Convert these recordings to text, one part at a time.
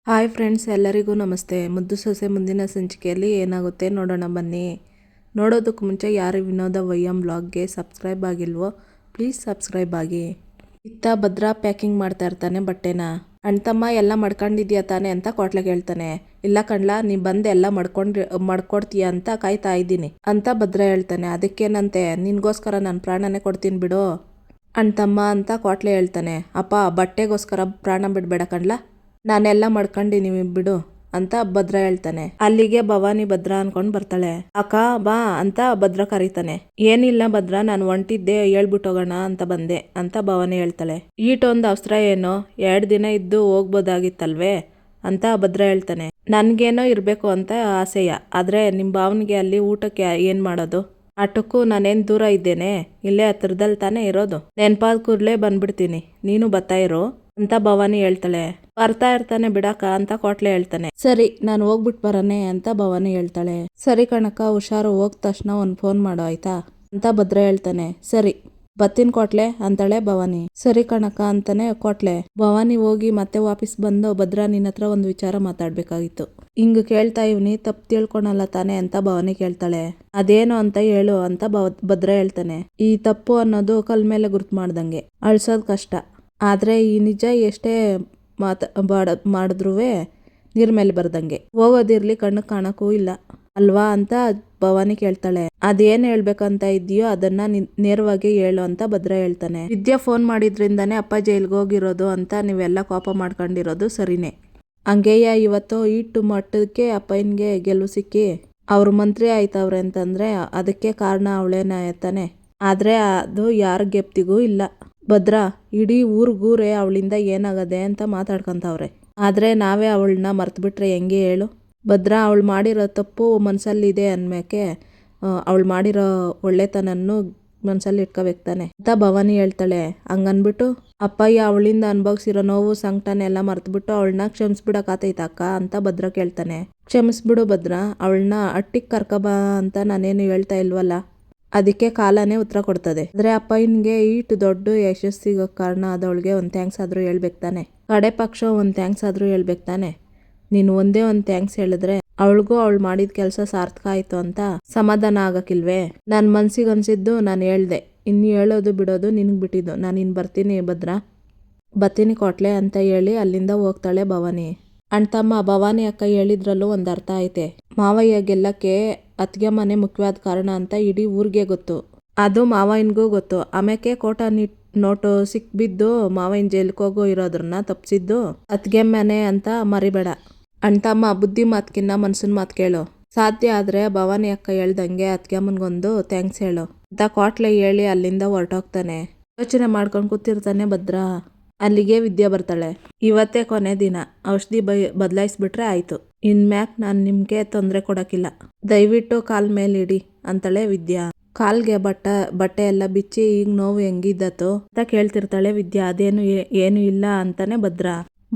Hi friends, ಎಲ್ಲರಿಗೂ ನಮಸ್ತೆ. ಮುದ್ದು ಸೊಸೆ ಮುಂದಿನ ಸಂಚಿಕೆಯಲ್ಲಿ ಏನಾಗುತ್ತೆ ನೋಡೋಣ ಬನ್ನಿ. ನೋಡೋದಕ್ಕೆ ಮುಂಚೆ ಯಾರು ವಿನೋದ ವೈಎಂ ಬ್ಲಾಗ್ಗೆ ಸಬ್ಸ್ಕ್ರೈಬ್ ಆಗಿಲ್ವೋ ಪ್ಲೀಸ್ ಸಬ್ಸ್ಕ್ರೈಬ್ ಆಗಿ. ಇತ್ತ ಭದ್ರಾ ಪ್ಯಾಕಿಂಗ್ ಮಾಡ್ತಾ ಇರ್ತಾನೆ ಬಟ್ಟೆನ. ಅಣ್ತಮ್ಮ ಎಲ್ಲ ಮಡ್ಕೊಂಡಿದ್ಯಾ ತಾನೆ ಅಂತ ಕೊಟ್ಲೆಗೆ ಹೇಳ್ತಾನೆ. ಇಲ್ಲ ಕಣ್ಲಾ, ನೀ ಬಂದು ಎಲ್ಲ ಮಡ್ಕೊಡ್ತೀಯ ಅಂತ ಕಾಯ್ತಾ ಇದ್ದೀನಿ ಅಂತ ಭದ್ರಾ ಹೇಳ್ತಾನೆ. ಅದಕ್ಕೇನಂತೆ, ನಿನ್ಗೋಸ್ಕರ ನಾನು ಪ್ರಾಣನೇ ಕೊಡ್ತೀನಿ ಬಿಡು ಅಣ್ತಮ್ಮ ಅಂತ ಕೊಟ್ಲೆ ಹೇಳ್ತಾನೆ. ಅಪ್ಪ, ಬಟ್ಟೆಗೋಸ್ಕರ ಪ್ರಾಣ ಬಿಡ್ಬೇಡ ಕಣ್ಲಾ, ನಾನೆಲ್ಲ ಮಡ್ಕೊಂಡಿನಿ ಬಿಡು ಅಂತ ಭದ್ರ ಹೇಳ್ತಾನೆ. ಅಲ್ಲಿಗೆ ಭವಾನಿ ಭದ್ರ ಅನ್ಕೊಂಡ್ ಬರ್ತಾಳೆ. ಅಕ್ಕ ಬಾ ಅಂತ ಭದ್ರ ಕರೀತಾನೆ. ಏನಿಲ್ಲ ಭದ್ರ, ನಾನು ಹೊಂಟಿದ್ದೆ, ಹೇಳ್ಬಿಟ್ಟೋಗೋಣ ಅಂತ ಬಂದೆ ಅಂತ ಭವಾನಿ ಹೇಳ್ತಾಳೆ. ಈಟೊಂದು ಅವಸರ ಏನೋ, 2 ದಿನ ಇದ್ದು ಹೋಗ್ಬೋದಾಗಿತ್ತಲ್ವೇ ಅಂತ ಭದ್ರ ಹೇಳ್ತಾನೆ. ನನ್ಗೇನೋ ಇರ್ಬೇಕು ಅಂತ ಆಸೆಯ, ಆದ್ರೆ ನಿಮ್ ಭಾವನಿಗೆ ಅಲ್ಲಿ ಊಟಕ್ಕೆ ಏನ್ ಮಾಡೋದು? ಆಟಕ್ಕೂ ನಾನೇನ್ ದೂರ ಇದ್ದೇನೆ, ಇಲ್ಲೇ ಹತ್ರದಲ್ಲಿ ತಾನೇ ಇರೋದು. ನೆನ್ಪಾದ ಕೂರ್ಲೆ ಬಂದ್ಬಿಡ್ತೀನಿ, ನೀನು ಬರ್ತಾ ಇರು ಅಂತ ಭವಾನಿ ಹೇಳ್ತಾಳೆ. ಬರ್ತಾ ಇರ್ತಾನೆ ಬಿಡಕ್ಕ ಅಂತ ಕೊಟ್ಲೆ ಹೇಳ್ತಾನೆ. ಸರಿ, ನಾನು ಹೋಗ್ಬಿಟ್ಟು ಬರನೆ ಅಂತ ಭವಾನಿ ಹೇಳ್ತಾಳೆ. ಸರಿ ಕಣಕ್ಕ, ಹುಷಾರು, ಹೋಗ್ ತಕ್ಷಣ ಒಂದು ಫೋನ್ ಮಾಡು ಆಯ್ತಾ ಅಂತ ಭದ್ರ ಹೇಳ್ತಾನೆ. ಸರಿ ಬತ್ತಿನ ಕೊಟ್ಲೆ ಅಂತಾಳೆ ಭವಾನಿ. ಸರಿ ಕಣಕ್ಕ ಅಂತಾನೆ ಕೊಟ್ಲೆ. ಭವಾನಿ ಹೋಗಿ ಮತ್ತೆ ವಾಪಸ್ ಬಂದು, ಭದ್ರ ನಿನ್ನ ಹತ್ರ ಒಂದು ವಿಚಾರ ಮಾತಾಡ್ಬೇಕಾಗಿತ್ತು. ಹಿಂಗ್ ಕೇಳ್ತಾ ಇವ್ನಿ, ತಪ್ಪು ತಿಳ್ಕೊಳಲ್ಲ ತಾನೆ ಅಂತ ಭವಾನಿ ಕೇಳ್ತಾಳೆ. ಅದೇನು ಅಂತ ಹೇಳು ಅಂತ ಭದ್ರ ಹೇಳ್ತಾನೆ. ಈ ತಪ್ಪು ಅನ್ನೋದು ಕಲ್ ಮೇಲೆ ಗುರ್ತು ಮಾಡ್ದಂಗೆ, ಅಳ್ಸೋದ್ ಕಷ್ಟ, ಆದ್ರೆ ಈ ನಿಜ ಎಷ್ಟೇ ಮಾಡಿದ್ರುವೆ ನೀರ್ ಮೇಲೆ ಬರ್ದಂಗೆ, ಹೋಗೋದಿರ್ಲಿ ಕಣ್ಣು ಕಾಣಕ್ಕೂ ಇಲ್ಲ ಅಲ್ವಾ ಅಂತ ಭವಾನಿ ಕೇಳ್ತಾಳೆ. ಅದೇನ್ ಹೇಳ್ಬೇಕಂತ ಇದೆಯೋ ಅದನ್ನ ನೇರವಾಗಿ ಹೇಳು ಅಂತ ಭದ್ರ ಹೇಳ್ತಾನೆ. ವಿದ್ಯಾ ಫೋನ್ ಮಾಡಿದ್ರಿಂದಾನೇ ಅಪ್ಪ ಜೈಲ್ಗೆ ಹೋಗಿರೋದು ಅಂತ ನೀವೆಲ್ಲ ಕೋಪ ಮಾಡ್ಕೊಂಡಿರೋದು ಸರಿನೇ. ಹಂಗೆಯ ಇವತ್ತು ಇಟ್ಟು ಮಟ್ಟಕ್ಕೆ ಅಪ್ಪನಿಗೆ ಗೆಲುವು ಸಿಕ್ಕಿ ಅವ್ರು ಮಂತ್ರಿ ಆಯ್ತವ್ರೆ ಅಂತಂದ್ರೆ ಅದಕ್ಕೆ ಕಾರಣ ಅವಳೇನ ತಾನೆ. ಆದ್ರೆ ಅದು ಯಾರ ಗೆಪ್ತಿಗೂ ಇಲ್ಲ. ಭದ್ರ ಇಡೀ ಊರ್ಗೂರೇ ಅವಳಿಂದ ಏನಾಗದೆ ಅಂತ ಮಾತಾಡ್ಕೊಂತವ್ರೆ. ಆದ್ರೆ ನಾವೇ ಅವಳನ್ನ ಮರ್ತ್ಬಿಟ್ರೆ ಹೆಂಗೆ ಹೇಳು? ಭದ್ರ ಅವಳು ಮಾಡಿರೋ ತಪ್ಪು ಮನ್ಸಲ್ಲಿದೆ ಅನ್ಮ್ಯಾಕೆ ಅವಳು ಮಾಡಿರೋ ಒಳ್ಳೆತನನ್ನು ಮನ್ಸಲ್ಲಿ ಇಟ್ಕೋಬೇಕು ತಾನೆ ಅಂತ ಭವಾನಿ ಹೇಳ್ತಾಳೆ. ಹಂಗನ್ಬಿಟ್ಟು ಅಪ್ಪಯ್ಯ ಅವಳಿಂದ ಅನ್ಭವಿಸಿರೋ ನೋವು ಸಂಕಟನೆಲ್ಲ ಮರ್ತ್ಬಿಟ್ಟು ಅವಳನ್ನ ಕ್ಷಮಿಸ್ಬಿಡಕ್ಕಾತೈತಕ್ಕ ಅಂತ ಭದ್ರ ಕೇಳ್ತಾನೆ. ಕ್ಷಮಿಸ್ಬಿಡು ಭದ್ರ, ಅವಳನ್ನ ಅಟ್ಟಿಗೆ ಕರ್ಕಬಾ ಅಂತ ನಾನೇನು ಹೇಳ್ತಾ ಇಲ್ವಲ್ಲ, ಅದಕ್ಕೆ ಕಾಲನೇ ಉತ್ತರ ಕೊಡ್ತದೆ. ಆದ್ರೆ ಅಪ್ಪಯ್ಯನ್ಗೆ ಈಟು ದೊಡ್ಡ ಯಶಸ್ಸು ಸಿಗೋ ಕಾರಣ ಆದವಳಿಗೆ ಒಂದು ಥ್ಯಾಂಕ್ಸ್ ಆದ್ರೂ ಹೇಳ್ಬೇಕು ತಾನೆ. ಕಡೆ ಪಕ್ಷ ಒಂದು ಥ್ಯಾಂಕ್ಸ್ ಆದ್ರೂ ಹೇಳ್ಬೇಕು ತಾನೆ. ನೀನು ಒಂದೇ ಒಂದು ಥ್ಯಾಂಕ್ಸ್ ಹೇಳಿದ್ರೆ ಅವಳಿಗೂ ಅವಳು ಮಾಡಿದ ಕೆಲಸ ಸಾರ್ಥಕ ಆಯ್ತು ಅಂತ ಸಮಾಧಾನ ಆಗಕ್ಕಿಲ್ವೇ? ನನ್ನ ಮನ್ಸಿಗೆ ಅನ್ಸಿದ್ದು ನಾನು ಹೇಳ್ದೆ, ಇನ್ನು ಹೇಳೋದು ಬಿಡೋದು ನಿನ್ಗೆ ಬಿಟ್ಟಿದ್ದು. ನಾನು ಇನ್ನು ಬರ್ತೀನಿ ಭದ್ರ, ಬತ್ತೀನಿ ಕೊಟ್ಲೆ ಅಂತ ಹೇಳಿ ಅಲ್ಲಿಂದ ಹೋಗ್ತಾಳೆ ಭವಾನಿ. ಅಣ್ತಮ್ಮ, ಭವಾನಿ ಅಕ್ಕ ಹೇಳಿದ್ರಲ್ಲೂ ಒಂದು ಅರ್ಥ ಐತೆ. ಮಾವಯ್ಯ ಗೆಲ್ಲಕ್ಕೆ ಅತ್ಗೆ ಮನೆ ಮುಖ್ಯವಾದ ಕಾರಣ ಅಂತ ಇಡೀ ಊರಿಗೆ ಗೊತ್ತು, ಅದು ಮಾವಯ್ಯನಿಗೂ ಗೊತ್ತು. ಆಮ್ಯಾಕೆ ಕೋಟ ನೋಟು ಸಿಕ್ಬಿದ್ದು ಮಾವಯ್ಯನ ಜೈಲ್ಗೆ ಹೋಗೋ ಇರೋದ್ರನ್ನ ತಪ್ಪಿಸಿದ್ದು ಅತ್ಗೆ ಮನೆ ಅಂತ ಮರಿಬೇಡ. ಅಣ್ತಮ್ಮ, ಬುದ್ಧಿ ಮಾತ್ಕಿನ್ನ ಮನ್ಸಿನ ಮಾತು ಕೇಳು. ಸಾಧ್ಯ ಆದ್ರೆ ಭವಾನಿ ಅಕ್ಕ ಹೇಳ್ದಂಗೆ ಅತ್ಗೆಮ್ಮನ್ಗೊಂದು ಥ್ಯಾಂಕ್ಸ್ ಹೇಳು ಅಂತ ಕೋಟ್ಲೆ ಹೇಳಿ ಅಲ್ಲಿಂದ ಹೊರಟೋಗ್ತಾನೆ. ಯೋಚನೆ ಮಾಡ್ಕೊಂಡು ಕೂತಿರ್ತಾನೆ ಭದ್ರ. ಅಲ್ಲಿಗೆ ವಿದ್ಯಾ ಬರ್ತಾಳೆ. ಇವತ್ತೇ ಕೊನೆ ದಿನ, ಔಷಧಿ ಬದಲಾಯಿಸ್ಬಿಟ್ರೆ ಆಯ್ತು. ಇನ್ಮ್ಯಾಕ್ ನಾನು ನಿಮ್ಗೆ ತೊಂದರೆ ಕೊಡಕ್ಕಿಲ್ಲ, ದಯವಿಟ್ಟು ಕಾಲ್ ಮೇಲಿಡಿ ಅಂತಾಳೆ ವಿದ್ಯಾ. ಕಾಲ್ಗೆ ಬಟ್ಟೆ ಎಲ್ಲ ಬಿಚ್ಚಿ ಈಗ ನೋವು ಹೆಂಗಿದ್ದತು ಅಂತ ಕೇಳ್ತಿರ್ತಾಳೆ ವಿದ್ಯಾ. ಅದೇನು ಏನು ಇಲ್ಲ ಅಂತಾನೆ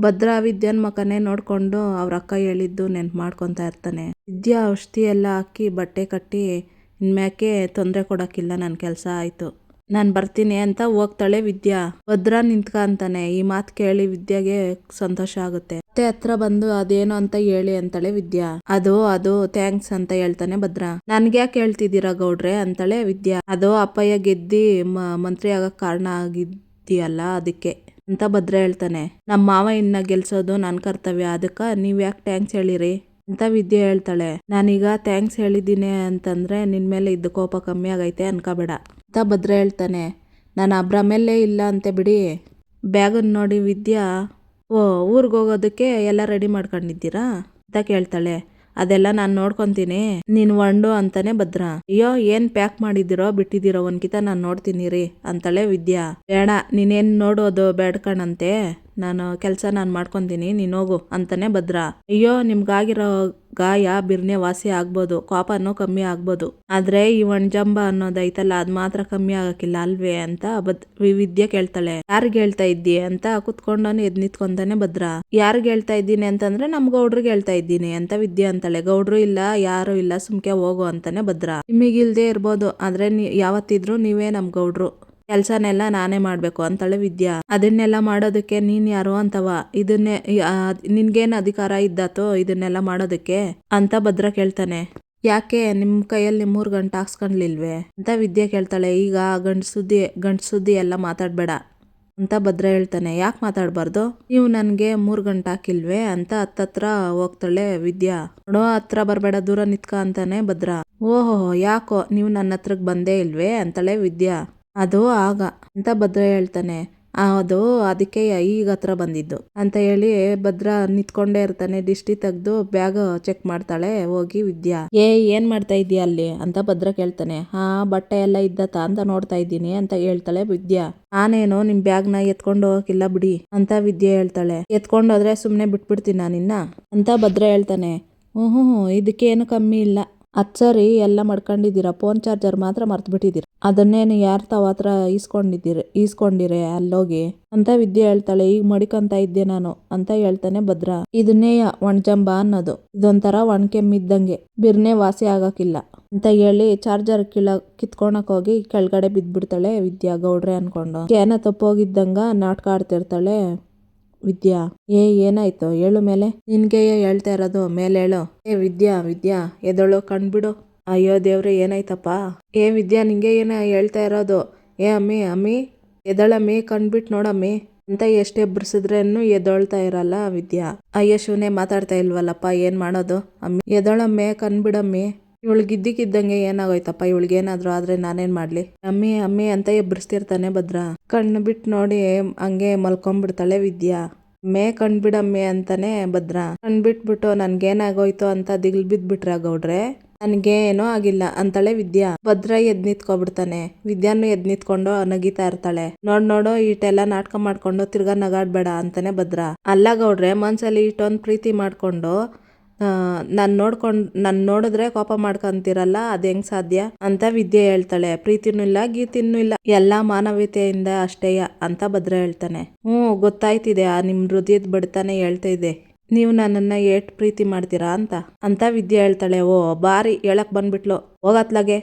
ಭದ್ರ ವಿದ್ಯಾನ್ ಮಕನೇ ನೋಡ್ಕೊಂಡು ಅವ್ರ ಅಕ್ಕ ಹೇಳಿದ್ದು ನೆನ್ಪು ಮಾಡ್ಕೊತಾ ಇರ್ತಾನೆ. ವಿದ್ಯಾ ಔಷಧಿ ಎಲ್ಲ ಹಾಕಿ ಬಟ್ಟೆ ಕಟ್ಟಿ, ಇನ್ಮ್ಯಾಕೆ ತೊಂದರೆ ಕೊಡಕ್ಕಿಲ್ಲ, ನನ್ನ ಕೆಲಸ ಆಯ್ತು, ನಾನು ಬರ್ತೀನಿ ಅಂತ ಹೋಗ್ತಾಳೆ ವಿದ್ಯಾ. ಭದ್ರ ನಿಂತ್ಕ ಅಂತಾನೆ. ಈ ಮಾತು ಕೇಳಿ ವಿದ್ಯಾಗೆ ಸಂತೋಷ ಆಗುತ್ತೆ. ಮತ್ತೆ ಹತ್ರ ಬಂದು ಅದೇನು ಅಂತ ಹೇಳಿ ಅಂತಾಳೆ ವಿದ್ಯಾ. ಅದು ಥ್ಯಾಂಕ್ಸ್ ಅಂತ ಹೇಳ್ತಾನೆ ಭದ್ರ. ನನ್ಗೆ ಯಾಕೆ ಹೇಳ್ತಿದ್ದೀರಾ ಗೌಡ್ರೆ ಅಂತಾಳೆ ವಿದ್ಯಾ. ಅದು ಅಪ್ಪಯ್ಯ ಗೆದ್ದಿ ಮಂತ್ರಿ ಆಗಕ್ ಕಾರಣ ಆಗಿದ್ಯಲ್ಲ ಅದಕ್ಕೆ ಅಂತ ಭದ್ರ ಹೇಳ್ತಾನೆ. ನಮ್ಮ ಮಾವಯ್ಯನ ಗೆಲ್ಸೋದು ನನ್ನ ಕರ್ತವ್ಯ, ಅದಕ್ಕ ನೀವ್ ಯಾಕೆ ಥ್ಯಾಂಕ್ಸ್ ಹೇಳಿರಿ ಅಂತ ವಿದ್ಯಾ ಹೇಳ್ತಾಳೆ. ನಾನೀಗ ಥ್ಯಾಂಕ್ಸ್ ಹೇಳಿದ್ದೀನಿ ಅಂತಂದ್ರೆ ನಿನ್ ಮೇಲೆ ಇದ್ದ ಕೋಪ ಕಮ್ಮಿ ಆಗೈತೆ ಅನ್ಕೋಬೇಡ ಅಂತ ಭದ್ರ ಹೇಳ್ತಾನೆ. ನಾನು ಭ್ರಮೆಲ್ಲೇ ಇಲ್ಲ ಅಂತೆ ಬಿಡಿ. ಬ್ಯಾಗನ್ನು ನೋಡಿ ವಿದ್ಯಾ, ಓ ಊರಿಗೆ ಹೋಗೋದಕ್ಕೆ ಎಲ್ಲ ರೆಡಿ ಮಾಡ್ಕೊಂಡಿದ್ದೀರಾ ಅಂತ ಕೇಳ್ತಾಳೆ. ಅದೆಲ್ಲ ನಾನು ನೋಡ್ಕೊಂತೀನಿ, ನೀನ್ ಒಂಡು ಅಂತಾನೆ ಭದ್ರ. ಅಯ್ಯೋ, ಏನ್ ಪ್ಯಾಕ್ ಮಾಡಿದಿರೋ ಬಿಟ್ಟಿದಿರೋ ಒಂದ್ಕಿತ ನಾನು ನೋಡ್ತೀನಿ ರೀ ಅಂತಾಳೆ ವಿದ್ಯಾ. ಬೇಡ, ನೀನೇನ್ ನೋಡೋದು ಬೇಡ್ಕಣಂತೆ, ನಾನು ಮಾಡ್ಕೊಂತೀನಿ, ನೀನ್ ಹೋಗು ಅಂತಾನೆ ಭದ್ರ. ಅಯ್ಯೋ, ನಿಮ್ಗಾಗಿರೋ ಗಾಯ ಬಿರ್ನೆ ವಾಸಿ ಆಗ್ಬೋದು, ಕೋಪನೂ ಕಮ್ಮಿ ಆಗ್ಬೋದು, ಆದ್ರೆ ಈ ಒಣ್ಜಂಬ ಅನ್ನೋದೈತಲ್ಲ ಅದ್ ಮಾತ್ರ ಕಮ್ಮಿ ಆಗಕ್ಕಿಲ್ಲ ಅಲ್ವೇ ಅಂತ ವಿದ್ಯೆ ಕೇಳ್ತಾಳೆ. ಯಾರಿಗ್ ಹೇಳ್ತಾ ಇದ್ದಿ ಅಂತ ಕುತ್ಕೊಂಡವನು ಎದ್ ನಿಂತ್ಕೊಂತಾನೆ ಭದ್ರ. ಯಾರಿಗ್ ಹೇಳ್ತಾ ಇದ್ದೀನಿ ಅಂತಂದ್ರೆ ನಮ್ ಗೌಡ್ರಿಗೆ ಹೇಳ್ತಾ ಇದ್ದೀನಿ ಅಂತ ವಿದ್ಯೆ ಅಂತಾಳೆ. ಗೌಡ್ರು ಇಲ್ಲ, ಯಾರು ಇಲ್ಲ, ಸುಮ್ಕೆ ಹೋಗು ಅಂತಾನೆ ಭದ್ರ. ನಿಮಗಿಲ್ದೇ ಇರ್ಬೋದು, ಆದ್ರೆ ಯಾವತ್ತಿದ್ರು ನೀವೇ ನಮ್ ಗೌಡ್ರು. ಕೆಲ್ಸನೆಲ್ಲ ನಾನೇ ಮಾಡ್ಬೇಕು ಅಂತಾಳೆ ವಿದ್ಯಾ. ಅದನ್ನೆಲ್ಲ ಮಾಡೋದಕ್ಕೆ ನೀನ್ ಯಾರು ಅಂತವ, ಇದನ್ನೇ ನಿನ್ಗೇನ್ ಅಧಿಕಾರ ಇದ್ದಾತೋ ಇದನ್ನೆಲ್ಲ ಮಾಡೋದಕ್ಕೆ ಅಂತ ಭದ್ರ ಕೇಳ್ತಾನೆ. ಯಾಕೆ ನಿಮ್ ಕೈಯಲ್ಲಿ 3 ಗಂಟೆ ಹಾಕ್ಸ್ಕೊಂಡ್ಲಿಲ್ವೇ ಅಂತ ವಿದ್ಯಾ ಕೇಳ್ತಾಳೆ. ಈಗ ಗಂಡ್ ಸುದ್ದಿ ಎಲ್ಲ ಮಾತಾಡ್ಬೇಡ ಅಂತ ಭದ್ರ ಹೇಳ್ತಾನೆ. ಯಾಕೆ ಮಾತಾಡ್ಬಾರ್ದು, ನೀವು ನನ್ಗೆ 3 ಗಂಟೆ ಹಾಕಿಲ್ವೇ ಅಂತ ಹತ್ತತ್ರ ಹೋಗ್ತಾಳೆ ವಿದ್ಯಾ. ನೋಡೋ ಹತ್ರ ಬರ್ಬೇಡ, ದೂರ ನಿತ್ಕ ಅಂತಾನೆ ಭದ್ರ. ಓಹೋ ಯಾಕೋ ನೀವು ನನ್ನ ಹತ್ರಕ್ ಬಂದೇ ಇಲ್ವೇ ಅಂತಾಳೆ ವಿದ್ಯಾ. ಅದು ಆಗ ಅಂತ ಭದ್ರ ಹೇಳ್ತಾನೆ. ಅದು ಅದಕ್ಕೆ ಈಗ ಹತ್ರ ಬಂದಿದ್ದು ಅಂತ ಹೇಳಿ ಭದ್ರ ನಿಂತ್ಕೊಂಡೇ ಇರ್ತಾನೆ. ದಿಷ್ಟಿ ತೆಗ್ದು ಬ್ಯಾಗ್ ಚೆಕ್ ಮಾಡ್ತಾಳೆ ಹೋಗಿ ವಿದ್ಯಾ. ಏನ್ ಮಾಡ್ತಾ ಇದೀಯ ಅಲ್ಲಿ ಅಂತ ಭದ್ರ ಕೇಳ್ತಾನೆ. ಬಟ್ಟೆ ಎಲ್ಲ ಇದ್ದತ್ತ ಅಂತ ನೋಡ್ತಾ ಇದ್ದೀನಿ ಅಂತ ಹೇಳ್ತಾಳೆ ವಿದ್ಯಾ. ನಾನೇನು ನಿಮ್ ಬ್ಯಾಗ್ನ ಎತ್ಕೊಂಡು ಹೋಗಿಲ್ಲ ಬಿಡಿ ಅಂತ ವಿದ್ಯಾ ಹೇಳ್ತಾಳೆ. ಎತ್ಕೊಂಡೋದ್ರೆ ಸುಮ್ನೆ ಬಿಟ್ಬಿಡ್ತೀನ ನಿನ್ನ ಅಂತ ಭದ್ರ ಹೇಳ್ತಾನೆ. ಹ್ಮ್ ಇದಕ್ಕೇನು ಕಮ್ಮಿ ಇಲ್ಲ, ಸರಿ ಎಲ್ಲ ಮಾಡ್ಕೊಂಡಿದ್ದೀರಾ, ಫೋನ್ ಚಾರ್ಜರ್ ಮಾತ್ರ ಮರ್ತು ಬಿಟ್ಟಿದ್ದೀರಾ, ಅದನ್ನೇನು ಯಾರು ತಾವ ಹತ್ರ ಈಸ್ಕೊಂಡಿರೆ ಅಲ್ಲೋಗಿ ಅಂತ ವಿದ್ಯೆ ಹೇಳ್ತಾಳೆ. ಈಗ ಮಡಿಕಂತ ಇದ್ದೆ ನಾನು ಅಂತ ಹೇಳ್ತಾನೆ ಭದ್ರ. ಇದನ್ನೇ ಒಣಜಂಬ ಅನ್ನೋದು, ಇದೊಂಥರ ಒಣಕೆಮ್ಮಿದ್ದಂಗೆ, ಬಿರ್ನೆ ವಾಸಿ ಆಗಕ್ಕಿಲ್ಲ ಅಂತ ಹೇಳಿ ಚಾರ್ಜರ್ ಕಿತ್ಕೊಳಕ್ ಹೋಗಿ ಕೆಳಗಡೆ ಬಿದ್ಬಿಡ್ತಾಳೆ ವಿದ್ಯಾ. ಗೌಡ್ರೆ ಅನ್ಕೊಂಡು ಏನ ತಪ್ಪೋಗಿದ್ದಂಗ ನಾಟಕ ಆಡ್ತಿರ್ತಾಳೆ ವಿದ್ಯಾ. ಏನಾಯ್ತು ಹೇಳು ಮೇಲೆ, ನಿನ್ಗೆ ಹೇಳ್ತಾ ಇರೋದು ಮೇಲೆ ಹೇಳು. ವಿದ್ಯಾ ಎದಳು ಕಣ್ಬಿಡು. ಅಯ್ಯೋ ದೇವ್ರೆ ಏನಾಯ್ತಪ್ಪ. ವಿದ್ಯಾ ನಿಂಗೆ ಏನ ಹೇಳ್ತಾ ಇರೋದು. ಅಮ್ಮಿ ಎದಳಮ್ಮಿ ಕಣ್ಬಿಟ್ ನೋಡಮ್ಮಿ ಅಂತ ಎಷ್ಟೇ ಎಬ್ಬಿಸಿದ್ರೇನು ಎದೊಳ್ತಾ ಇರಲ್ಲ ವಿದ್ಯಾ. ಅಯ್ಯೋ ಶಿವನೇ ಮಾತಾಡ್ತಾ ಇಲ್ವಲ್ಲಪ್ಪ, ಏನ್ ಮಾಡೋದು ಅಮ್ಮಿ, ಎದಳಮ್ಮೆ ಕಣ್ಬಿಡಮ್ಮಿ. ಇವಳಿಗಿದ್ದಕ್ಕಿದ್ದಂಗೆ ಏನಾಗೋಯ್ತಪ್ಪ, ಇವಳಿಗೇನಾದ್ರು ಆದ್ರೆ ನಾನೇನ್ ಮಾಡ್ಲಿ. ಅಮ್ಮಿ ಅಂತ ಎಬ್ಬಿಸ್ತಿರ್ತಾನೆ ಭದ್ರ. ಕಣ್ಣು ಬಿಟ್ಟು ನೋಡಿ ಹಂಗೆ ಮಲ್ಕೊಂಡ್ಬಿಡ್ತಾಳೆ ವಿದ್ಯಾ. ಕಣ್ಬಿಡಮ್ಮೆ ಅಂತಾನೆ ಭದ್ರ. ಕಣ್ಬಿಟ್ಬಿಟ್ಟು ನನ್ಗೇನಾಗೋಯ್ತು ಅಂತ ದಿಗ್ಲ್ ಬಿದ್ಬಿಟ್ರ ಗೌಡ್ರೆ, ನನ್ಗೇನೋ ಆಗಿಲ್ಲ ಅಂತಾಳೆ ವಿದ್ಯಾ. ಭದ್ರ ಎದ್ ನಿಂತ್ಕೊಬಿಡ್ತಾನೆ. ವಿದ್ಯಾನು ಎದ್ ನಿಂತ್ಕೊಂಡು ನಗಿತಾ ಇರ್ತಾಳೆ. ನೋಡು ಇಟೆಲ್ಲ ನಾಟಕ ಮಾಡ್ಕೊಂಡು ತಿರ್ಗಾ ನಗಾಡ್ಬೇಡ ಅಂತಾನೆ ಭದ್ರ. ಅಲ್ಲ ಗೌಡ್ರೆ, ಮನ್ಸಲ್ಲಿ ಇಷ್ಟೊಂದ್ ಪ್ರೀತಿ ಮಾಡ್ಕೊಂಡು ನನ್ ನೋಡಿದ್ರೆ ಕೋಪ ಮಾಡ್ಕೊಂತೀರಲ್ಲ, ಅದ್ ಹೆಂಗ್ ಸಾಧ್ಯ ಅಂತ ವಿದ್ಯೆ ಹೇಳ್ತಾಳೆ. ಪ್ರೀತಿನೂ ಇಲ್ಲ ಗೀತಿನೂ ಇಲ್ಲ, ಎಲ್ಲಾ ಮಾನವೀಯತೆಯಿಂದ ಅಷ್ಟೇಯ ಅಂತ ಭದ್ರ ಹೇಳ್ತಾನೆ. ಗೊತ್ತಾಯ್ತಿದೆ, ನಿಮ್ ಹೃದಯದ ಬಡತಾನೆ ಹೇಳ್ತಾ ಇದೆ, ನೀವು ನನ್ನನ್ನ ಏಟ್ ಪ್ರೀತಿ ಮಾಡ್ತೀರಾ ಅಂತ ವಿದ್ಯೆ ಹೇಳ್ತಾಳೆ. ಬಾರಿ ಹೇಳಕ್ ಬಂದ್ಬಿಟ್ಲು, ಹೋಗತ್ಲಾಗೆ.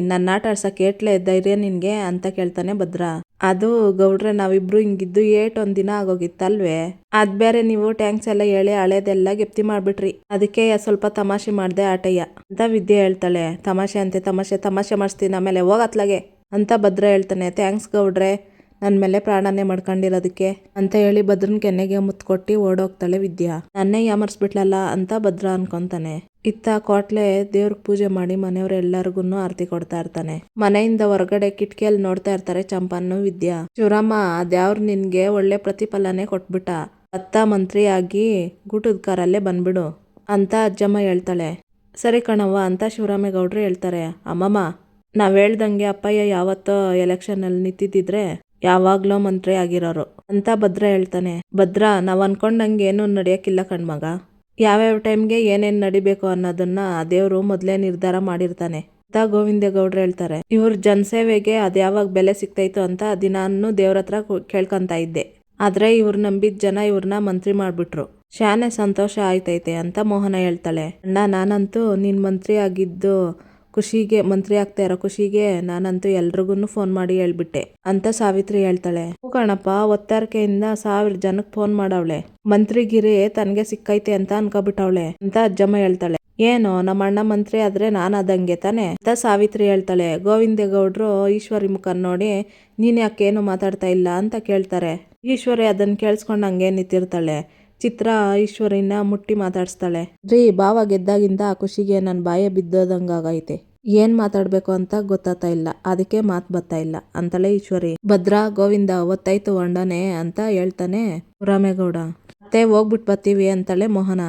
ನನ್ನ ಆಟ ಆಡ್ಸಕ್ ಏಟ್ಲೆ ಧೈರ್ಯ ನಿನ್ಗೆ ಅಂತ ಕೇಳ್ತಾನೆ ಭದ್ರ. ಅದು ಗೌಡ್ರೆ, ನಾವಿಬ್ರು ಹಿಂಗಿದ್ದು ಒಂದಿನ ಆಗೋಗಿತ್ತಲ್ವೇ, ಅದ್ ಬೇರೆ ನೀವು ಟ್ಯಾಂಕ್ಸ್ ಎಲ್ಲ ಹೇಳಿ ಹಳೇದೆಲ್ಲ ಗೆಪ್ತಿ ಮಾಡ್ಬಿಟ್ರಿ, ಅದಕ್ಕೆ ಸ್ವಲ್ಪ ತಮಾಷೆ ಮಾಡ್ದೆ ಆಟಯ್ಯ ಅಂತ ವಿದ್ಯೆ ಹೇಳ್ತಾಳೆ. ತಮಾಷೆ ಅಂತೆ ತಮಾಷೆ ಮಾಡಿಸ್ತೀನಿ ಆಮೇಲೆ ಹೋಗತ್ಲಾಗೆ ಅಂತ ಭದ್ರ ಹೇಳ್ತಾನೆ. ಥ್ಯಾಂಕ್ಸ್ ಗೌಡ್ರೆ, ನನ್ ಮೇಲೆ ಪ್ರಾಣನೇ ಮಾಡ್ಕೊಂಡಿರೋದಕ್ಕೆ ಅಂತ ಹೇಳಿ ಭದ್ರನ್ ಕೆನ್ನೆಗೆ ಮುತ್ಕೊಟ್ಟಿ ಓಡೋಗ್ತಾಳೆ ವಿದ್ಯಾ. ನನ್ನೇ ಯಾಮರ್ಸ್ಬಿಟ್ಲಲ್ಲ ಅಂತ ಭದ್ರ ಅನ್ಕೊಂತಾನೆ. ಇತ್ತ ಕೋಟ್ಲೆ ದೇವ್ರಿಗೆ ಪೂಜೆ ಮಾಡಿ ಮನೆಯವ್ರೆಲ್ಲರಿಗೂ ಆರತಿ ಕೊಡ್ತಾ ಇರ್ತಾನೆ. ಮನೆಯಿಂದ ಹೊರಗಡೆ ಕಿಟಕಿಯಲ್ಲಿ ನೋಡ್ತಾ ಇರ್ತಾರೆ ಚಂಪನ್ನು ವಿದ್ಯಾ. ಶಿವರಾಮ, ಅದ್ಯಾವ್ರು ನಿನ್ಗೆ ಒಳ್ಳೆ ಪ್ರತಿಫಲನೇ ಕೊಟ್ಬಿಟ್ಟ, ಮಂತ್ರಿ ಆಗಿ ಗೂಟದ ಕಾರಲ್ಲೇ ಬಂದ್ಬಿಡು ಅಂತ ಅಜ್ಜಮ್ಮ ಹೇಳ್ತಾಳೆ. ಸರಿ ಕಣವ್ವ ಅಂತ ಶಿವರಾಮೇಗೌಡ್ರು ಹೇಳ್ತಾರೆ. ಅಮ್ಮಮ್ಮ, ನಾವ್ ಹೇಳ್ದಂಗೆ ಅಪ್ಪಯ್ಯ ಯಾವತ್ತೋ ಎಲೆಕ್ಷನ್ ಅಲ್ಲಿ ನಿಂತಿದ್ರೆ ಯಾವಾಗ್ಲೋ ಮಂತ್ರಿ ಆಗಿರೋರು ಅಂತ ಭದ್ರ ಹೇಳ್ತಾನೆ. ಭದ್ರ, ನಾವ್ ಅನ್ಕೊಂಡಂಗೆ ಏನು ನಡಿಯಕ್ಕಿಲ್ಲ ಕಣ್ಮಗ, ಯಾವ್ಯಾವ ಟೈಮ್ಗೆ ಏನೇನ್ ನಡಿಬೇಕು ಅನ್ನೋದನ್ನ ದೇವ್ರು ಮೊದ್ಲೇ ನಿರ್ಧಾರ ಮಾಡಿರ್ತಾನೆ ಅಂತ ಗೋವಿಂದೇಗೌಡ್ರು ಹೇಳ್ತಾರೆ. ಇವ್ರ ಜನಸೇವೆಗೆ ಅದ್ಯಾವಾಗ ಬೆಲೆ ಸಿಕ್ತೈತು ಅಂತ ದಿನಾನು ದೇವ್ರ ಹತ್ರ ಕೇಳ್ಕೊಂತ ಇದ್ದೆ, ಆದ್ರೆ ಇವ್ರು ನಂಬಿದ ಜನ ಇವ್ರನ್ನ ಮಂತ್ರಿ ಮಾಡ್ಬಿಟ್ರು, ಶಾನೆ ಸಂತೋಷ ಆಯ್ತೈತೆ ಅಂತ ಮೋಹನ ಹೇಳ್ತಾಳೆ. ಅಣ್ಣ, ನಾನಂತೂ ನೀನ್ ಮಂತ್ರಿ ಆಗಿದ್ದು ಖುಷಿಗೆ, ಮಂತ್ರಿ ಆಗ್ತಾ ಇರೋ ಖುಷಿಗೆ ನಾನಂತೂ ಎಲ್ರಿಗೂ ಫೋನ್ ಮಾಡಿ ಹೇಳ್ಬಿಟ್ಟೆ ಅಂತ ಸಾವಿತ್ರಿ ಹೇಳ್ತಾಳೆ. ಕಣಪ್ಪ, ಒತ್ತಾರಿಕೆಯಿಂದ 1000 ಜನಕ್ಕೆ ಫೋನ್ ಮಾಡವಳೆ, ಮಂತ್ರಿಗಿರಿ ತನ್ಗೆ ಸಿಕ್ಕೈತೆ ಅಂತ ಅನ್ಕೊಬಿಟ್ಟವಳೆ ಅಂತ ಅಜ್ಜಮ್ಮ ಹೇಳ್ತಾಳೆ. ಏನೋ ನಮ್ಮ ಅಣ್ಣ ಮಂತ್ರಿ ಆದ್ರೆ ನಾನು ಅದಂಗೆ ತಾನೆ ಅಂತ ಸಾವಿತ್ರಿ ಹೇಳ್ತಾಳೆ. ಗೋವಿಂದೇಗೌಡ್ರು ಈಶ್ವರಿ ಮುಖ ನೋಡಿ, ನೀನ್ ಯಾಕೇನು ಮಾತಾಡ್ತಾ ಇಲ್ಲ ಅಂತ ಕೇಳ್ತಾರೆ. ಈಶ್ವರಿ ಅದನ್ನ ಕೇಳಿಸ್ಕೊಂಡು ಹಂಗೆ ನಿಂತಿರ್ತಾಳೆ. ಚಿತ್ರ ಈಶ್ವರಿನ ಮುಟ್ಟಿ ಮಾತಾಡ್ಸ್ತಾಳೆ. ಬಾವ ಗೆದ್ದಾಗಿಂದ ಆ ಖುಷಿಗೆ ನನ್ ಬಾಯ ಬಿದ್ದೋದಂಗಾಗೈತೆ, ಏನ್ ಮಾತಾಡ್ಬೇಕು ಅಂತ ಗೊತ್ತಾಗ್ತಾ ಇಲ್ಲ, ಅದಕ್ಕೆ ಮಾತ್ ಬರ್ತಾ ಇಲ್ಲ ಅಂತಾಳೆ ಈಶ್ವರಿ. ಭದ್ರ, ಗೋವಿಂದ ಒತ್ತಾಯ್ತು ಹೊಂಡನೆ ಅಂತ ಹೇಳ್ತಾನೆ ರಾಮೇಗೌಡ. ಮತ್ತೆ ಹೋಗ್ಬಿಟ್ ಬರ್ತೀವಿ ಅಂತಾಳೆ ಮೋಹನ.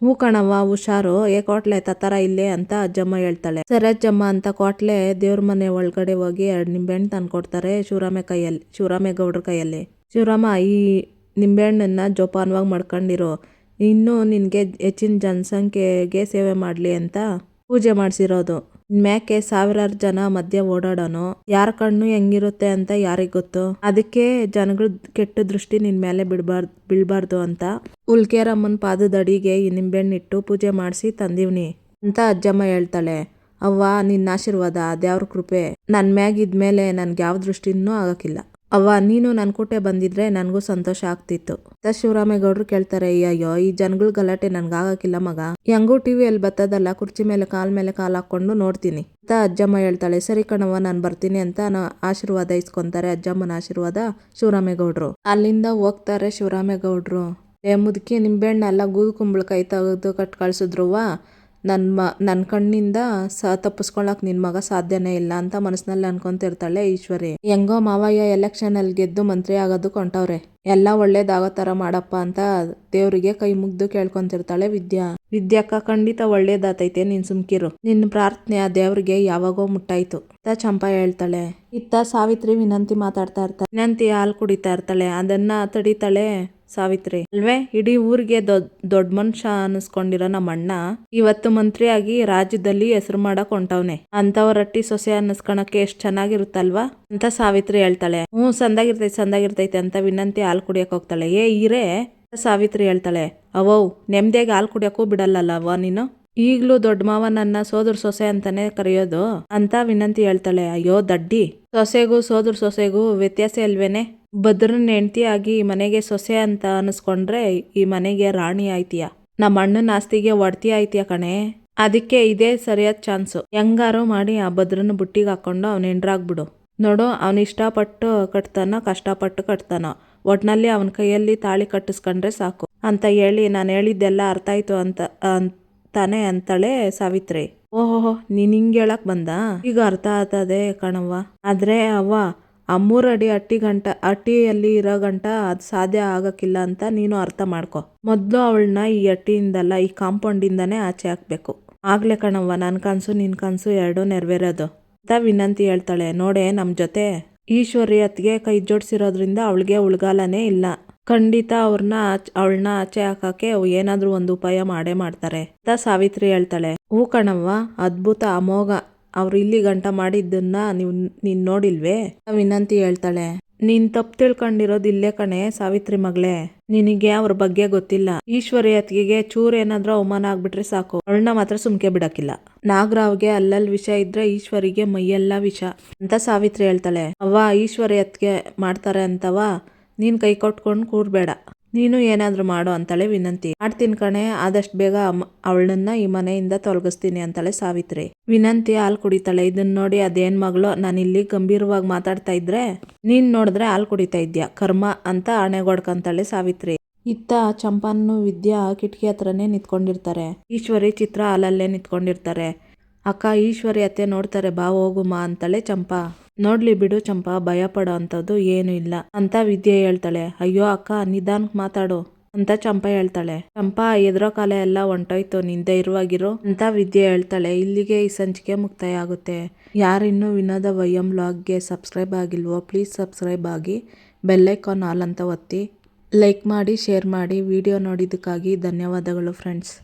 ಹೂ ಕಣವ್ವ ಹುಷಾರು, ಕೋಟ್ಲೆ ತತ್ತರ ಇಲ್ಲೇ ಅಂತ ಅಜ್ಜಮ್ಮ ಹೇಳ್ತಾಳೆ. ಸರಿ ಅಜ್ಜಮ್ಮ ಅಂತ ಕೋಟ್ಲೆ ದೇವ್ರ ಮನೆ ಒಳಗಡೆ ಹೋಗಿ 2 ನಿಂಬೆಹಣ್ಣು ತಂದ್ಕೊಡ್ತಾರೆ ಶಿವರಾಮೇಗೌಡ್ರ ಕೈಯಲ್ಲಿ. ಶಿವರಾಮ, ಈ ನಿಂಬೆಹಣ್ಣನ್ನ ಜೋಪಾನವಾಗಿ ಮಾಡ್ಕೊಂಡಿರೋ, ಇನ್ನೂ ನಿನ್ಗೆ ಹೆಚ್ಚಿನ ಜನಸಂಖ್ಯೆಗೆ ಸೇವೆ ಮಾಡ್ಲಿ ಅಂತ ಪೂಜೆ ಮಾಡ್ಸಿರೋದು. ಮ್ಯಾಕೆ 1000 ಜನ ಮಧ್ಯೆ ಓಡಾಡೋನು, ಯಾರ ಕಣ್ಣು ಹೆಂಗಿರುತ್ತೆ ಅಂತ ಯಾರಿಗ್ ಗೊತ್ತು, ಅದಕ್ಕೆ ಜನಗಳ ಕೆಟ್ಟ ದೃಷ್ಟಿ ನಿನ್ ಮೇಲೆ ಬೀಳ್ಬಾರ್ದು ಅಂತ ಉಲ್ಕೇರಮ್ಮನ ಪಾದದಡಿಗೆ ಈ ನಿಂಬೆಹಣ್ಣಿಟ್ಟು ಪೂಜೆ ಮಾಡಿಸಿ ತಂದಿವ್ನಿ ಅಂತ ಅಜ್ಜಮ್ಮ ಹೇಳ್ತಾಳೆ. ಅವ್ವ ನಿನ್ನ ಆಶೀರ್ವಾದ ಅದ್ಯಾವ್ರ ಕೃಪೆ ನನ್ ಮ್ಯಾಗಿದ್ಮೇಲೆ ನನ್ಗೆ ಯಾವ ದೃಷ್ಟಿನೂ ಆಗಕ್ಕಿಲ್ಲ. ಅವ್ವ ನೀನು ನನ್ ಕೂಟೆ ಬಂದಿದ್ರೆ ನನ್ಗೂ ಸಂತೋಷ ಆಗ್ತಿತ್ತು ಅಂತ ಶಿವರಾಮೇಗೌಡರು ಕೇಳ್ತಾರೆ. ಅಯ್ಯೋ ಈ ಜನಗಳ ಗಲಾಟೆ ನನ್ಗಾಗಕ್ಕಿಲ್ಲ ಮಗ, ಹೆಂಗೂ ಟಿವಿಯಲ್ಲಿ ಬರ್ತದಲ್ಲ, ಕುರ್ಚಿ ಮೇಲೆ ಕಾಲ್ ಹಾಕೊಂಡು ನೋಡ್ತೀನಿ ಅಂತ ಅಜ್ಜಮ್ಮ ಹೇಳ್ತಾಳೆ. ಸರಿ ಕಣವ್ವ ನಾನ್ ಬರ್ತೀನಿ ಅಂತ ಆಶೀರ್ವಾದ ಇಸ್ಕೊಂತಾರೆ, ಅಜ್ಜಮ್ಮನ ಆಶೀರ್ವಾದ ಶಿವರಾಮೇಗೌಡರು. ಅಲ್ಲಿಂದ ಹೋಗ್ತಾರೆ ಶಿವರಾಮೇಗೌಡರು. ಮುದುಕಿ ನಿಂಬೆಹಣ್ಣ ಎಲ್ಲ ಗೂದು ಕುಂಬಳಕಾಯಿ ತೆಗೆದು ಕಟ್ ಕಳ್ಸಿದ್ರುವ ನನ್ನ ಕಣ್ಣಿಂದ ತಪ್ಪಿಸ್ಕೊಳಕ್ ನಿನ್ ಮಗ ಸಾಧ್ಯನೇ ಇಲ್ಲ ಅಂತ ಮನಸ್ಸಿನಲ್ಲಿ ಅನ್ಕೊಂತಿರ್ತಾಳೆ ಈಶ್ವರಿ. ಹೆಂಗೋ ಮಾವಯ್ಯ ಎಲೆಕ್ಷನ್ ಅಲ್ಲಿ ಗೆದ್ದು ಮಂತ್ರಿ ಆಗೋದು ಕೊಂಟವ್ರೆ, ಎಲ್ಲ ಒಳ್ಳೇದಾಗೋ ತರ ಮಾಡಪ್ಪ ಅಂತ ದೇವ್ರಿಗೆ ಕೈ ಮುಗ್ದು ಕೇಳ್ಕೊಂತಿರ್ತಾಳೆ ವಿದ್ಯಾಕ್ಕ. ಖಂಡಿತ ಒಳ್ಳೇದಾತೈತೆ, ನೀನ್ ಸುಮ್ಕಿರು, ನಿನ್ನ ಪ್ರಾರ್ಥನೆ ಆ ದೇವ್ರಿಗೆ ಯಾವಾಗೋ ಮುಟ್ಟಾಯ್ತು ಅಂತ ಚಂಪಾ ಹೇಳ್ತಾಳೆ. ಇತ್ತ ಸಾವಿತ್ರಿ ವಿನಂತಿ ಮಾತಾಡ್ತಾ ಇರ್ತಾಳೆ. ವಿನಂತಿ ಹಾಲು ಕುಡಿತಾ ಇರ್ತಾಳೆ, ಅದನ್ನ ತಡಿತಾಳೆ ಸಾವಿತ್ರಿ. ಅಲ್ವೇ ಇಡೀ ಊರಿಗೆ ದೊಡ್ಡ ಮನುಷ್ಯ ಅನ್ನಿಸ್ಕೊಂಡಿರೋ ನಮ್ಮ ಅಣ್ಣ ಇವತ್ತು ಮಂತ್ರಿಯಾಗಿ ರಾಜ್ಯದಲ್ಲಿ ಹೆಸರು ಮಾಡಕ್ ಹೊಂಟವ್ನೆ, ಅಂತವರಟ್ಟಿ ಸೊಸೆ ಅನ್ನಿಸ್ಕೊಳಕ್ಕೆ ಎಷ್ಟ್ ಚೆನ್ನಾಗಿರುತ್ತಲ್ವಾ ಅಂತ ಸಾವಿತ್ರಿ ಹೇಳ್ತಾಳೆ. ಸಂದಾಗಿರ್ತೈತೆ ಅಂತ ವಿನಂತಿ ಹಾಲು ಕುಡಿಯಕ್ ಹೋಗ್ತಾಳೆ. ಈರೇ ಸಾವಿತ್ರಿ ಹೇಳ್ತಾಳೆ. ಅವವ್ ನೆಮ್ಮದಿಯಾಗಿ ಹಾಲು ಕುಡಿಯಕ್ಕೂ ಬಿಡಲ್ಲವ ನೀನು, ಈಗ್ಲೂ ದೊಡ್ಡ ಮಾವ ನನ್ನ ಸೋದರ ಸೊಸೆ ಅಂತಾನೆ ಕರೆಯೋದು ಅಂತ ವಿನಂತಿ ಹೇಳ್ತಾಳೆ. ಅಯ್ಯೋ ದಡ್ಡಿ, ಸೊಸೆಗೂ ಸೋದರ ಸೊಸೆಗೂ ವ್ಯತ್ಯಾಸ ಇಲ್ವೇನೆ? ಭದ್ರನ್ ಹೆಂಡತಿ ಆಗಿ ಈ ಮನೆಗೆ ಸೊಸೆ ಅಂತ ಅನ್ಸ್ಕೊಂಡ್ರೆ ಈ ಮನೆಗೆ ರಾಣಿ ಆಯ್ತೀಯ, ನಮ್ಮ ಅಣ್ಣನ ಆಸ್ತಿಗೆ ಒಡ್ತಿ ಆಯ್ತೀಯ ಕಣೆ. ಅದಕ್ಕೆ ಇದೇ ಸರಿಯಾದ ಚಾನ್ಸು, ಹೆಂಗಾರು ಮಾಡಿ ಆ ಭದ್ರನ ಬುಟ್ಟಿಗೆ ಹಾಕೊಂಡು ಅವ್ನ ಹೆಂಡ್ರಾಗ್ಬಿಡು. ನೋಡು, ಅವನ ಇಷ್ಟಪಟ್ಟು ಕಟ್ತಾನೋ ಕಷ್ಟಪಟ್ಟು ಕಟ್ತಾನೋ, ಒಟ್ನಲ್ಲಿ ಅವನ ಕೈಯಲ್ಲಿ ತಾಳಿ ಕಟ್ಟಿಸ್ಕೊಂಡ್ರೆ ಸಾಕು ಅಂತ ಹೇಳಿ ನಾನು ಹೇಳಿದ್ದೆಲ್ಲ ಅರ್ಥ ಆಯ್ತು ತಾನೆ ಅಂತಾಳೆ ಸಾವಿತ್ರಿ. ಓಹೋ ನೀನ್ ಹಿಂಗ್ ಹೇಳಕ್ ಬಂದ, ಈಗ ಅರ್ಥ ಆತದೆ ಕಣವ್ವ. ಆದ್ರೆ ಅವ್ವ ಆ 3 ಅಡಿ ಅಟ್ಟಿಯಲ್ಲಿ ಇರೋ ಗಂಟ ಅದ್ ಸಾಧ್ಯ ಆಗಕ್ಕಿಲ್ಲ ಅಂತ ನೀನು ಅರ್ಥ ಮಾಡ್ಕೊ. ಮೊದ್ಲು ಅವಳನ್ನ ಈ ಅಟ್ಟಿಯಿಂದಲ್ಲ, ಈ ಕಾಂಪೌಂಡ್ ಇಂದಾನೆ ಆಚೆ ಹಾಕ್ಬೇಕು, ಆಗ್ಲೇ ಕಣವ್ವ ನನ್ ಕನ್ಸು ನಿನ್ ಕನ್ಸು ಎರಡೂ ನೆರವೇರೋದು ಅಂತ ವಿನಂತಿ ಹೇಳ್ತಾಳೆ. ನೋಡೆ ನಮ್ ಜೊತೆ ಈಶ್ವರಿ ಅತ್ಗೆ ಕೈ ಜೋಡ್ಸಿರೋದ್ರಿಂದ ಅವಳಿಗೆ ಉಳ್ಗಾಲನೇ ಇಲ್ಲ, ಖಂಡಿತ ಅವಳನ್ನ ಆಚೆ ಹಾಕಕ್ಕೆ ಏನಾದ್ರೂ ಒಂದು ಉಪಾಯ ಮಾಡೇ ಮಾಡ್ತಾರೆ ಅಂತ ಸಾವಿತ್ರಿ ಹೇಳ್ತಾಳೆ. ಹೂ ಕಣವ್ವ, ಅದ್ಭುತ ಅಮೋಘ, ಅವ್ರು ಇಲ್ಲಿ ಗಂಟ ಮಾಡಿದ್ದನ್ನ ನೀನ್ ನೋಡಿಲ್ವೇ ವಿನಂತಿ ಹೇಳ್ತಾಳೆ. ನೀನ್ ತಪ್ಪು ತಿಳ್ಕೊಂಡಿರೋದು ಇಲ್ಲೇ ಕಣೆ ಸಾವಿತ್ರಿ ಮಗಳೇ, ನಿನಗೆ ಅವ್ರ ಬಗ್ಗೆ ಗೊತ್ತಿಲ್ಲ. ಈಶ್ವರಿ ಅತ್ತಿಗೆ ಚೂರ್ ಏನಾದ್ರೂ ಅವಮಾನ ಆಗ್ಬಿಟ್ರೆ ಸಾಕು, ಅವಳನ್ನ ಮಾತ್ರ ಸುಮ್ಕೆ ಬಿಡಕ್ಕಿಲ್ಲ. ನಾಗರಾವ್ಗೆ ಅಲ್ಲಲ್ಲಿ ವಿಷ ಇದ್ರೆ ಈಶ್ವರಿಗೆ ಮೈಯೆಲ್ಲ ವಿಷ ಅಂತ ಸಾವಿತ್ರಿ ಹೇಳ್ತಾಳೆ. ಅವ್ವ ಈಶ್ವರಿ ಅತ್ತಿಗೆ ಮಾಡ್ತಾರೆ ಅಂತವ ನೀನ್ ಕೈ ಕೊಟ್ಕೊಂಡು ಕೂರ್ಬೇಡ, ನೀನು ಏನಾದ್ರೂ ಮಾಡು ಅಂತಾಳೆ ವಿನಂತಿ. ಮಾಡ್ತೀನಿ ಕಣೆ, ಆದಷ್ಟು ಬೇಗ ಅವಳನ್ನ ಈ ಮನೆಯಿಂದ ತೊಲಗಿಸ್ತೀನಿ ಅಂತಾಳೆ ಸಾವಿತ್ರಿ. ವಿನಂತಿ ಹಾಲು ಕುಡಿತಾಳೆ. ಇದನ್ನ ನೋಡಿ ಅದೇನ್ ಮಗಳು, ನಾನಿಲ್ಲಿ ಗಂಭೀರವಾಗಿ ಮಾತಾಡ್ತಾ ಇದ್ರೆ ನೀನ್ ನೋಡಿದ್ರೆ ಹಾಲು ಕುಡಿತಾ ಇದ್ಯಾ ಕರ್ಮ ಅಂತ ಆಣೆಗೊಡ್ಕಂತಾಳೆ ಸಾವಿತ್ರಿ. ಇತ್ತ ಚಂಪಾನು ವಿದ್ಯಾ ಕಿಟಕಿ ಹತ್ರನೇ ನಿಂತ್ಕೊಂಡಿರ್ತಾರೆ. ಈಶ್ವರಿ ಚಿತ್ರ ಹಾಲಲ್ಲೇ ನಿಂತ್ಕೊಂಡಿರ್ತಾರೆ. ಅಕ್ಕ ಈಶ್ವರಿ ಅತ್ತೆ ನೋಡ್ತಾರೆ, ಬಾ ಹೋಗುಮಾ ಅಂತಾಳೆ ಚಂಪಾ. ನೋಡ್ಲಿ ಬಿಡು ಚಂಪಾ, ಭಯ ಪಡೋ ಅಂತದ್ದು ಏನು ಇಲ್ಲ ಅಂತ ವಿದ್ಯೆ ಹೇಳ್ತಾಳೆ. ಅಯ್ಯೋ ಅಕ್ಕ ನಿಧಾನಕ್ ಮಾತಾಡು ಅಂತ ಚಂಪಾ ಹೇಳ್ತಾಳೆ. ಚಂಪಾ ಎದುರೋ ಕಾಲ ಎಲ್ಲ ಹೊಂಟೋಯ್ತು, ನಿಂದೆ ಇರುವಾಗಿರು ಅಂತ ವಿದ್ಯೆ ಹೇಳ್ತಾಳೆ. ಇಲ್ಲಿಗೆ ಈ ಸಂಚಿಕೆ ಮುಕ್ತಾಯ ಆಗುತ್ತೆ. ಯಾರಿನ್ನೂ ವಿನೋದ ವೈಎಂ ವ್ಲಾಗ್ಗೆ ಸಬ್ಸ್ಕ್ರೈಬ್ ಆಗಿಲ್ವೋ ಪ್ಲೀಸ್ ಸಬ್ಸ್ಕ್ರೈಬ್ ಆಗಿ, ಬೆಲ್ಲೈಕಾನ್ ಆಲ್ ಅಂತ ಒತ್ತಿ, ಲೈಕ್ ಮಾಡಿ, ಶೇರ್ ಮಾಡಿ. ವಿಡಿಯೋ ನೋಡಿದ್ದಕ್ಕಾಗಿ ಧನ್ಯವಾದಗಳು ಫ್ರೆಂಡ್ಸ್.